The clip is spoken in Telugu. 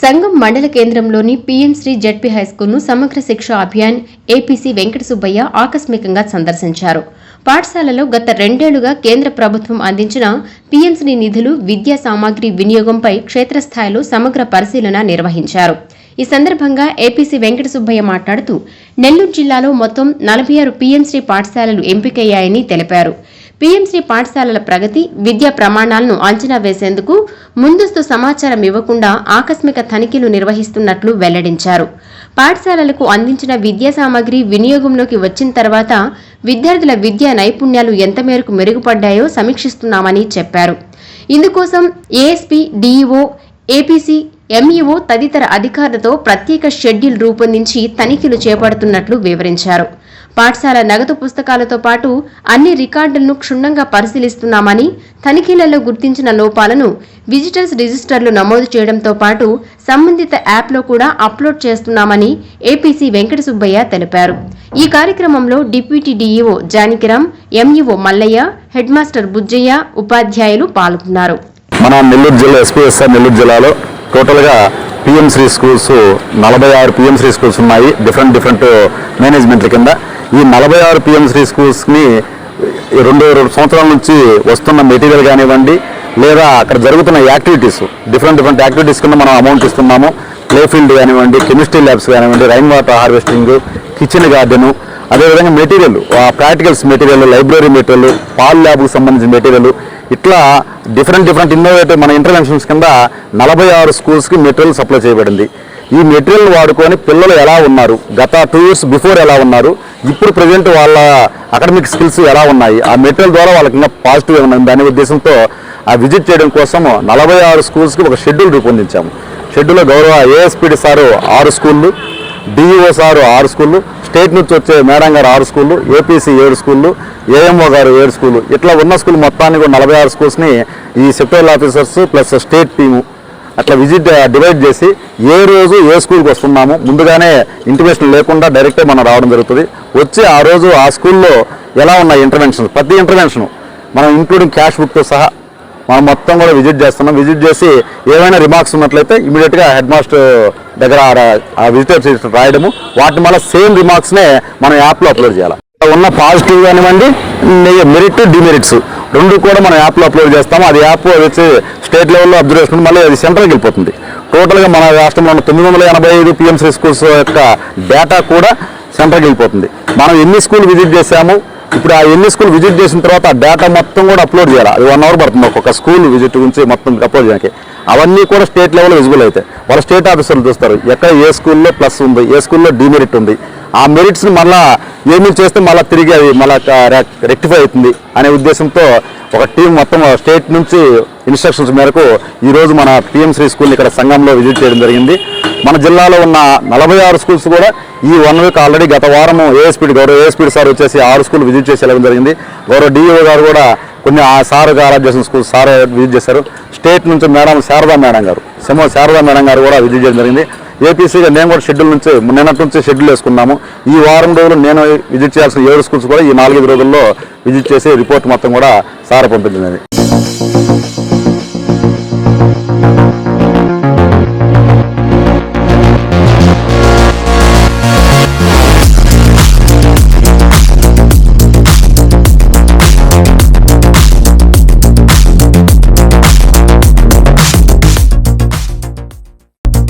సంగం మండల కేంద్రంలోని పీఎం శ్రీ జెడ్పీ హైస్కూల్ను సమగ్ర శిక్ష అభియాన్ ఏపీసీ వెంకట సుబ్బయ్య ఆకస్మికంగా సందర్శించారు. పాఠశాలలో గత 2 ఏళ్లుగా కేంద్ర ప్రభుత్వం అందించిన పీఎం శ్రీ నిధులు, విద్యా సామాగ్రి వినియోగంపై క్షేత్రస్థాయిలో సమగ్ర పరిశీలన నిర్వహించారు. ఈ సందర్భంగా ఏపీసీ వెంకట సుబ్బయ్య మాట్లాడుతూ నెల్లూరు జిల్లాలో మొత్తం 46 పీఎంశ్రీ పాఠశాలలు ఎంపికయ్యాయని తెలిపారు. పీఎంశ్రీ పాఠశాలల ప్రగతి, విద్యా ప్రమాణాలను అంచనా వేసేందుకు ముందస్తు సమాచారం ఇవ్వకుండా ఆకస్మిక తనిఖీలు నిర్వహిస్తున్నట్లు వెల్లడించారు. పాఠశాలలకు అందించిన విద్యా సామాగ్రి వినియోగంలోకి వచ్చిన తర్వాత విద్యార్థుల విద్యా నైపుణ్యాలు ఎంత మేరకు మెరుగుపడ్డాయో సమీక్షిస్తున్నామని చెప్పారు. ఇందుకోసం ఏఎస్పీ, డీఈఓ, ఏపీసీ, ఎంఈఓ తదితర అధికారులతో ప్రత్యేక షెడ్యూల్ రూపొందించి తనిఖీలు చేపడుతున్నట్లు వివరించారు. పాఠశాల నగదు పుస్తకాలతో పాటు అన్ని రికార్డులను క్షుణ్ణంగా పరిశీలిస్తున్నామని, తనిఖీలలో గుర్తించిన లోపాలను విజిటర్స్ రిజిస్టర్లు నమోదు చేయడంతో పాటు సంబంధిత యాప్లో కూడా అప్లోడ్ చేస్తున్నామని ఏపీసీ వెంకట సుబ్బయ్య తెలిపారు. ఈ కార్యక్రమంలో deputy DEO Janakiram, MEO Mallaiah, head master Bujjaiah, ఉపాధ్యాయులు పాల్గొన్నారు. మన నెల్లూరు జిల్లా ఎస్పీఎస్ఆర్ నెల్లూరు జిల్లాలో టోటల్గా పీఎంశ్రీ స్కూల్స్ 46 పీఎంశ్రీ స్కూల్స్ ఉన్నాయి. డిఫరెంట్ మేనేజ్మెంట్ల కింద ఈ 46 పీఎంశ్రీ స్కూల్స్ని 2 సంవత్సరాల నుంచి వస్తున్న మెటీరియల్ కానివ్వండి, లేదా అక్కడ జరుగుతున్న యాక్టివిటీస్, డిఫరెంట్ యాక్టివిటీస్ కింద మనం అమౌంట్ ఇస్తున్నాము. ప్లే ఫీల్డ్ కానివ్వండి, కెమిస్ట్రీ ల్యాబ్స్ కానివ్వండి, rain water harvesting, kitchen garden, అదేవిధంగా material, practicals material, library material, పాల్ ల్యాబ్కు సంబంధించిన మెటీరియల్, ఇట్లా డిఫరెంట్ ఇన్నోవేటివ్ మన ఇంటర్వెన్షన్స్ కింద 46 స్కూల్స్కి మెటీరియల్ సప్లై చేయబడింది. ఈ మెటీరియల్ వాడుకొని పిల్లలు ఎలా ఉన్నారు, గత 2 years బిఫోర్ ఎలా ఉన్నారు, ఇప్పుడు ప్రజెంట్ వాళ్ళ అకాడమిక్ స్కిల్స్ ఎలా ఉన్నాయి, ఆ మెటీరియల్ ద్వారా వాళ్ళకి ఇంకా పాజిటివ్ ఉన్నది అనే ఉద్దేశంతో ఆ విజిట్ చేయడం కోసం 46 స్కూల్స్కి ఒక షెడ్యూల్ రూపొందించాము. షెడ్యూల్లో గౌరవ ఏఎస్పీడీ సారు 6 స్కూళ్ళు, డిఈఓ సారు 6 స్కూళ్ళు, స్టేట్ నుంచి వచ్చే మేడం గారు 6 స్కూళ్ళు, ఏపీసీ 7 స్కూళ్ళు, ఏఎంఓ గారు 7 స్కూళ్ళు, ఇట్లా ఉన్న స్కూల్ మొత్తాన్ని కూడా 46 స్కూల్స్ని ఈ sectoral officers plus state team అట్లా డివైడ్ చేసి ఏ రోజు ఏ స్కూల్కి వస్తున్నాము ముందుగానే ఇంటిమేషన్ లేకుండా డైరెక్ట్గా మనం రావడం జరుగుతుంది. వచ్చి ఆ రోజు ఆ స్కూల్లో ఎలా ఉన్నాయి ఇంటర్వెన్షన్, ప్రతి ఇంటర్వెన్షన్ మనం ఇంక్లూడింగ్ క్యాష్ బుక్తో సహా మనం మొత్తం కూడా విజిట్ చేస్తున్నాం. విజిట్ చేసి ఏమైనా రిమార్క్స్ ఉన్నట్లయితే ఇమీడియట్గా హెడ్ మాస్టర్ దగ్గర ఆ విజిటర్స్ రాయడము, వాటి వల్ల సేమ్ రిమార్క్స్నే మనం యాప్లో అప్లోడ్ చేయాలి. ఉన్న పాజిటివ్ కానివ్వండి, మెరిట్, డిమెరిట్స్ 2 కూడా మనం యాప్లో అప్లోడ్ చేస్తాము. అది యాప్ వచ్చి స్టేట్ లెవెల్లో అబ్జర్వేషన్, మళ్ళీ అది సెంట్రల్కి వెళ్ళిపోతుంది. టోటల్గా మన రాష్ట్రంలో ఉన్న 985 పీఎంసీ స్కూల్స్ యొక్క డేటా కూడా సెంట్రల్కి వెళ్ళిపోతుంది. మనం ఎన్ని స్కూల్ విజిట్ చేశాము, ఇప్పుడు ఆ ఎన్ని స్కూల్ విజిట్ చేసిన తర్వాత ఆ డేటా మొత్తం కూడా అప్లోడ్ చేయాలి. అది 1 hour పడుతుంది ఒక్కొక్క స్కూల్ విజిట్ గురించి మొత్తం అప్లోడ్ చేయడానికి. అవన్నీ కూడా స్టేట్ లెవెల్లో విజిబుల్ అవుతాయి. వాళ్ళ స్టేట్ ఆఫీసర్లు చూస్తారు ఎక్కడ ఏ స్కూల్లో ప్లస్ ఉంది, ఏ స్కూల్లో డిమెరిట్ ఉంది. ఆ మెరిట్స్ని మళ్ళీ ఏమీ చేస్తే మళ్ళీ తిరిగి అది మళ్ళీ రెక్టిఫై అవుతుంది అనే ఉద్దేశంతో ఒక టీం మొత్తం స్టేట్ నుంచి ఇన్స్ట్రక్షన్స్ మేరకు ఈరోజు మన పీఎంశ్రీ స్కూల్ని ఇక్కడ సంఘంలో విజిట్ చేయడం జరిగింది. మన జిల్లాలో ఉన్న 46 స్కూల్స్ కూడా ఈ 1 week ఆల్రెడీ గత వారం గౌరవ ఏఎస్పీడీ సార్ వచ్చేసి 6 స్కూల్ విజిట్ చేసి వెళ్ళడం జరిగింది. గౌరవ డిఈఓ గారు కూడా కొన్ని ఆ సార్ అరేంజ్ చేసిన స్కూల్స్ సార్ విజిట్ చేశారు. స్టేట్ నుంచి మేడం శారదా మేడం గారు, శారదా మేడం గారు కూడా విజిట్ చేయడం జరిగింది. ఏపీసీగా నేను కూడా షెడ్యూల్ నుంచి నిన్నటి నుంచి షెడ్యూల్ వేసుకున్నాము. ఈ వారం రోజులు నేను విజిట్ చేయాల్సిన 7 స్కూల్స్ కూడా ఈ 4-5 రోజుల్లో విజిట్ చేసి రిపోర్ట్ మొత్తం కూడా సార్ పంపించింది.